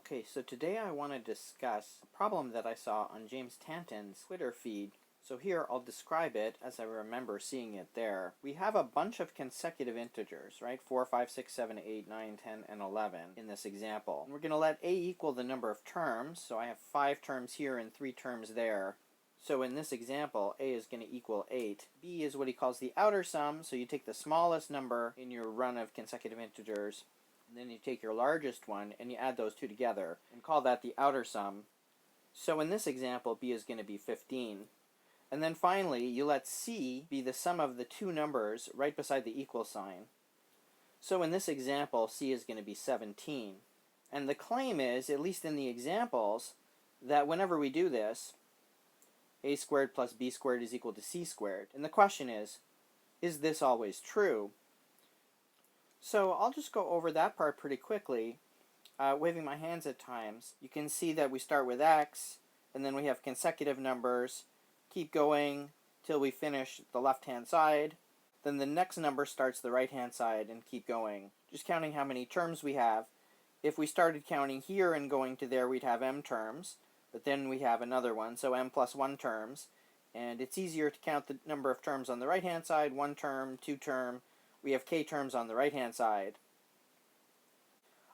Okay, so today I want to discuss a problem that I saw on James Tanton's Twitter feed. So here I'll describe it as I remember seeing it there. We have a bunch of consecutive integers, right? 4, 5, 6, 7, 8, 9, 10, and 11 in this example. And we're going to let a equal the number of terms. So I have 5 terms here and 3 terms there. So in this example, a is going to equal 8. B is what he calls the outer sum, so you take the smallest number in your run of consecutive integers, and then you take your largest one and you add those two together and call that the outer sum. So in this example, b is going to be 15. And then finally, you let c be the sum of the two numbers right beside the equal sign. So in this example, c is going to be 17. And the claim is, at least in the examples, that whenever we do this, a squared plus b squared is equal to c squared. And the question is this always true? So I'll just go over that part pretty quickly, waving my hands at times. You can see that we start with x, and then we have consecutive numbers, keep going till we finish the left-hand side. Then the next number starts the right-hand side and keep going. Just counting how many terms we have. If we started counting here and going to there, we'd have m terms, but then we have another one, so m plus 1 terms. And it's easier to count the number of terms on the right-hand side, 1 term, 2 term. We have k terms on the right-hand side.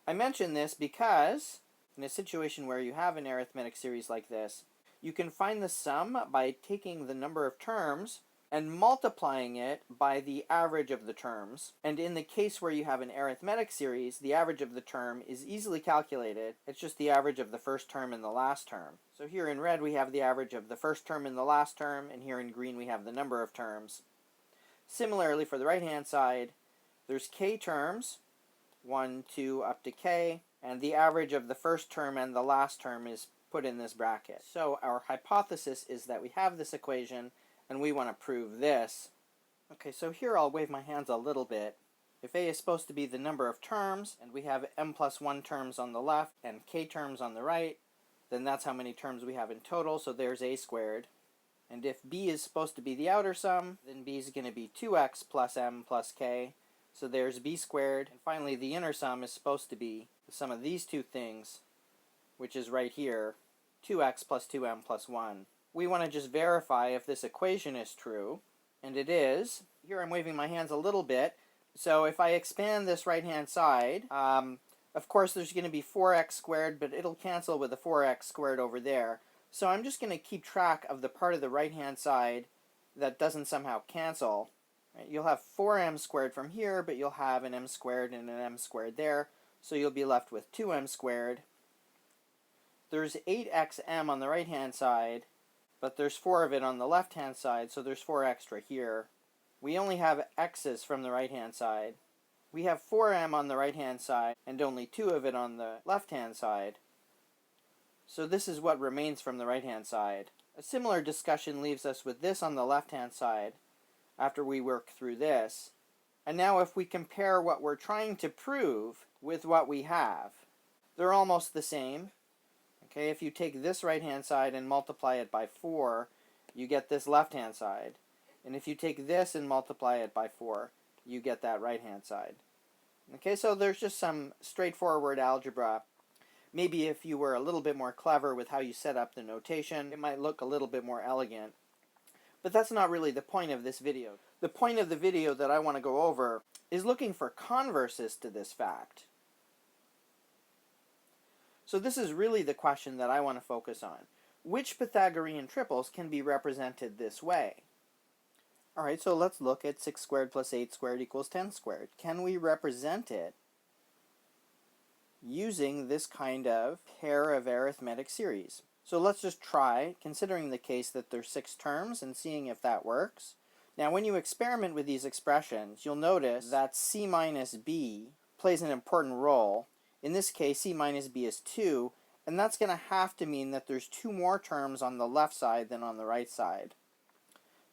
I mention this because in a situation where you have an arithmetic series like this, you can find the sum by taking the number of terms and multiplying it by the average of the terms. And in the case where you have an arithmetic series, the average of the term is easily calculated. It's just the average of the first term and the last term. So here in red we have the average of the first term and the last term, and here in green we have the number of terms. Similarly, for the right-hand side, there's k terms, 1, 2, up to k, and the average of the first term and the last term is put in this bracket. So our hypothesis is that we have this equation, and we want to prove this. Okay, so here I'll wave my hands a little bit. If a is supposed to be the number of terms, and we have m plus 1 terms on the left and k terms on the right, then that's how many terms we have in total, so there's a squared. And if b is supposed to be the outer sum, then b is going to be 2x plus m plus k. So there's b squared. And finally, the inner sum is supposed to be the sum of these two things, which is right here, 2x plus 2m plus 1. We want to just verify if this equation is true, and it is. Here I'm waving my hands a little bit. So if I expand this right-hand side, of course there's going to be 4x squared, but it'll cancel with the 4x squared over there. So I'm just going to keep track of the part of the right-hand side that doesn't somehow cancel. Right? You'll have 4m squared from here, but you'll have an m squared and an m squared there, so you'll be left with 2m squared. There's 8xm on the right-hand side, but there's 4 of it on the left-hand side, so there's 4 extra here. We only have x's from the right-hand side. We have 4m on the right-hand side, and only 2 of it on the left-hand side. So this is what remains from the right-hand side. A similar discussion leaves us with this on the left-hand side after we work through this. And now if we compare what we're trying to prove with what we have, they're almost the same. Okay, if you take this right-hand side and multiply it by 4, you get this left-hand side. And if you take this and multiply it by 4, you get that right-hand side. Okay, so there's just some straightforward algebra. Maybe if you were a little bit more clever with how you set up the notation, it might look a little bit more elegant. But that's not really the point of this video. The point of the video that I want to go over is looking for converses to this fact. So this is really the question that I want to focus on. Which Pythagorean triples can be represented this way? Alright, so let's look at 6 squared plus 8 squared equals 10 squared. Can we represent it using this kind of pair of arithmetic series? So let's just try, considering the case that there's 6 terms and seeing if that works. Now when you experiment with these expressions, you'll notice that c minus b plays an important role. In this case, c minus b is 2, and that's going to have to mean that there's 2 more terms on the left side than on the right side.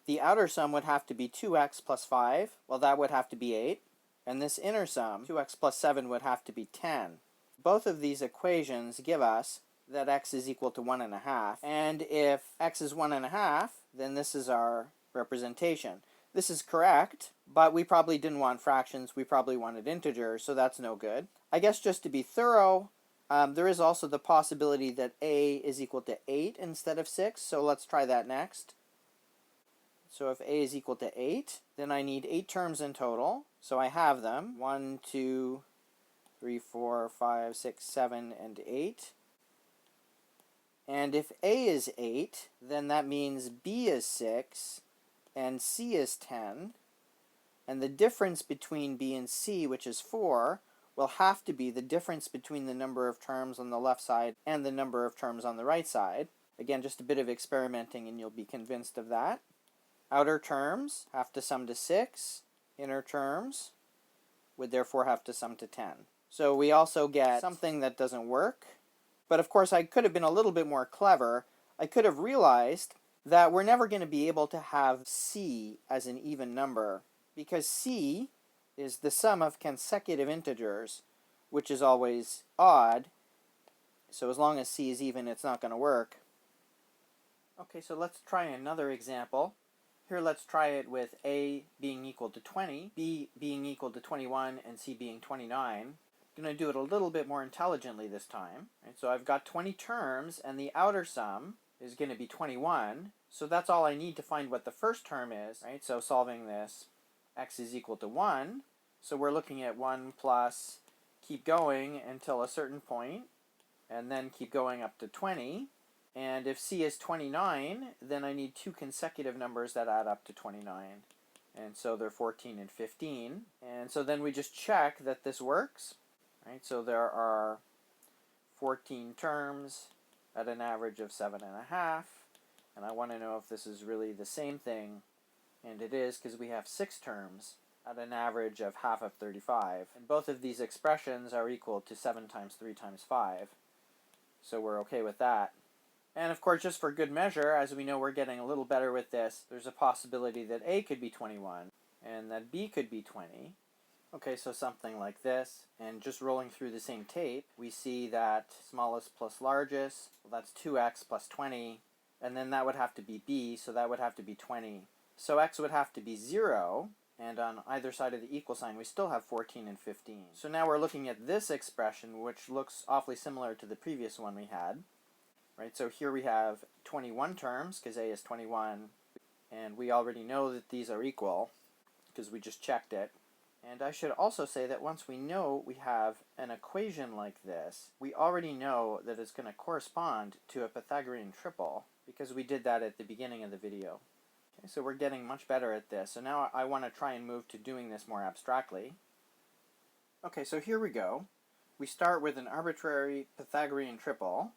The outer sum would have to be 2x plus 5, well that would have to be 8, and this inner sum, 2x plus 7, would have to be 10. Both of these equations give us that x is equal to 1.5, and if x is 1.5, then this is our representation. This is correct, but we probably didn't want fractions, we probably wanted integers, so that's no good. I guess just to be thorough, There is also the possibility that a is equal to 8 instead of 6, so let's try that next. So if a is equal to 8, then I need 8 terms in total. So I have them, 1, 2, 3, 4, 5, 6, 7, and 8. And if a is 8, then that means b is 6, and c is 10. And the difference between b and c, which is 4, will have to be the difference between the number of terms on the left side and the number of terms on the right side. Again, just a bit of experimenting and you'll be convinced of that. Outer terms have to sum to 6. Inner terms would therefore have to sum to 10. So we also get something that doesn't work. But of course, I could have been a little bit more clever. I could have realized that we're never going to be able to have c as an even number, because c is the sum of consecutive integers, which is always odd. So as long as c is even, it's not going to work. Okay, so let's try another example. Here let's try it with a being equal to 20, b being equal to 21, and c being 29. I'm going to do it a little bit more intelligently this time. Right, so I've got 20 terms, and the outer sum is going to be 21. So that's all I need to find what the first term is. Right? So solving this, x is equal to 1. So we're looking at 1 plus, keep going until a certain point, and then keep going up to 20. And if c is 29, then I need 2 consecutive numbers that add up to 29. And so they're 14 and 15. And so then we just check that this works. Right? So there are 14 terms at an average of 7.5. And I want to know if this is really the same thing. And it is, because we have 6 terms at an average of half of 35. And both of these expressions are equal to 7 times 3 times 5. So we're okay with that. And of course, just for good measure, as we know we're getting a little better with this, there's a possibility that a could be 21 and that b could be 20. Okay, so something like this. And just rolling through the same tape, we see that smallest plus largest, well, that's 2x plus 20, and then that would have to be b, so that would have to be 20. So x would have to be 0, and on either side of the equal sign we still have 14 and 15. So now we're looking at this expression, which looks awfully similar to the previous one we had. Right, so here we have 21 terms, because a is 21, and we already know that these are equal, because we just checked it. And I should also say that once we know we have an equation like this, we already know that it's going to correspond to a Pythagorean triple, because we did that at the beginning of the video. Okay, so we're getting much better at this. So now I want to try and move to doing this more abstractly. Okay, so here we go. We start with an arbitrary Pythagorean triple.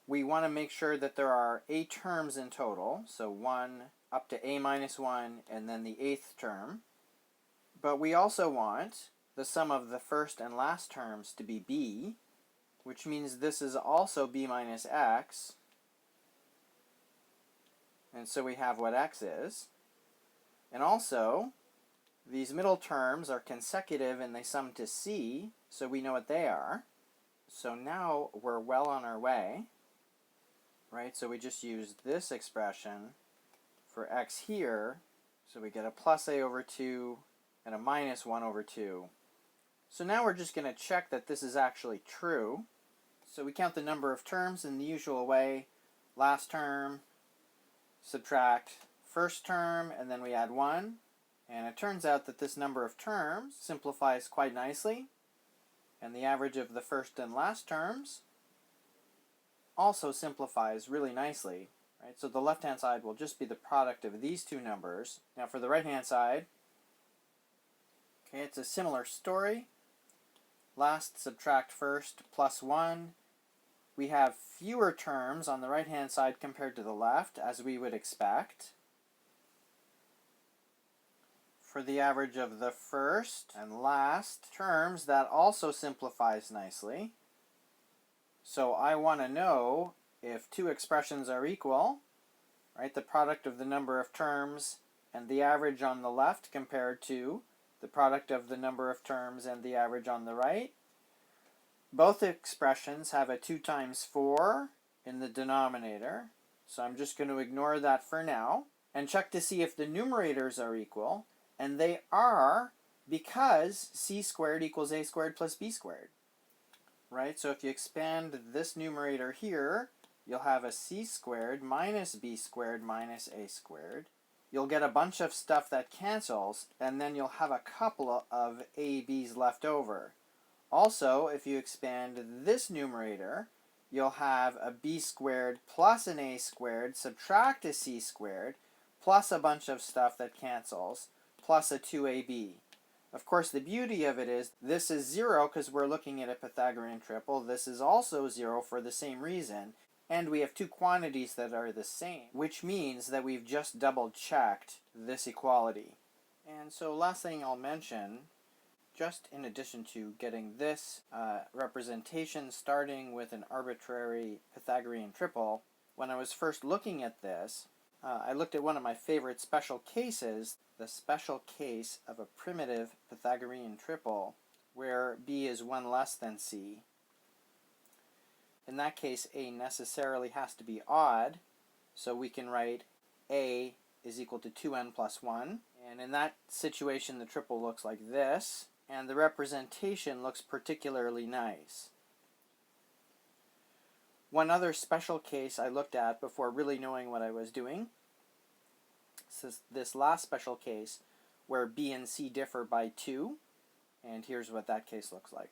We want to make sure that there are 8 terms in total, so 1 up to a minus 1, and then the 8th term. But we also want the sum of the first and last terms to be b, which means this is also b minus x. And so we have what x is. And also, these middle terms are consecutive and they sum to c, so we know what they are. So now we're well on our way. Right, so we just use this expression for x here, so we get a plus a over 2 and a minus 1 over 2. So now we're just going to check that this is actually true. So we count the number of terms in the usual way. Last term, subtract first term, and then we add 1. And it turns out that this number of terms simplifies quite nicely. And the average of the first and last terms also simplifies really nicely. Right? So the left-hand side will just be the product of these two numbers. Now for the right-hand side, okay, it's a similar story. Last subtract first plus 1. We have fewer terms on the right-hand side compared to the left, as we would expect. For the average of the first and last terms, that also simplifies nicely. So I want to know if two expressions are equal, right? The product of the number of terms and the average on the left compared to the product of the number of terms and the average on the right. Both expressions have a 2 times 4 in the denominator, so I'm just going to ignore that for now and check to see if the numerators are equal, and they are, because c squared equals a squared plus b squared. right? So if you expand this numerator here, you'll have a c squared minus b squared minus a squared. You'll get a bunch of stuff that cancels, and then you'll have a couple of ab's left over. Also, if you expand this numerator, you'll have a b squared plus an a squared, subtract a c squared, plus a bunch of stuff that cancels, plus a 2ab. Of course, the beauty of it is this is 0 because we're looking at a Pythagorean triple. This is also 0 for the same reason. And we have two quantities that are the same, which means that we've just double-checked this equality. And so last thing I'll mention, just in addition to getting this representation starting with an arbitrary Pythagorean triple, when I was first looking at this, I looked at one of my favorite special cases, the special case of a primitive Pythagorean triple where b is 1 less than c. In that case, a necessarily has to be odd, so we can write a is equal to 2n plus 1. And in that situation, the triple looks like this, and the representation looks particularly nice. One other special case I looked at before really knowing what I was doing is this last special case where b and c differ by 2, and here's what that case looks like.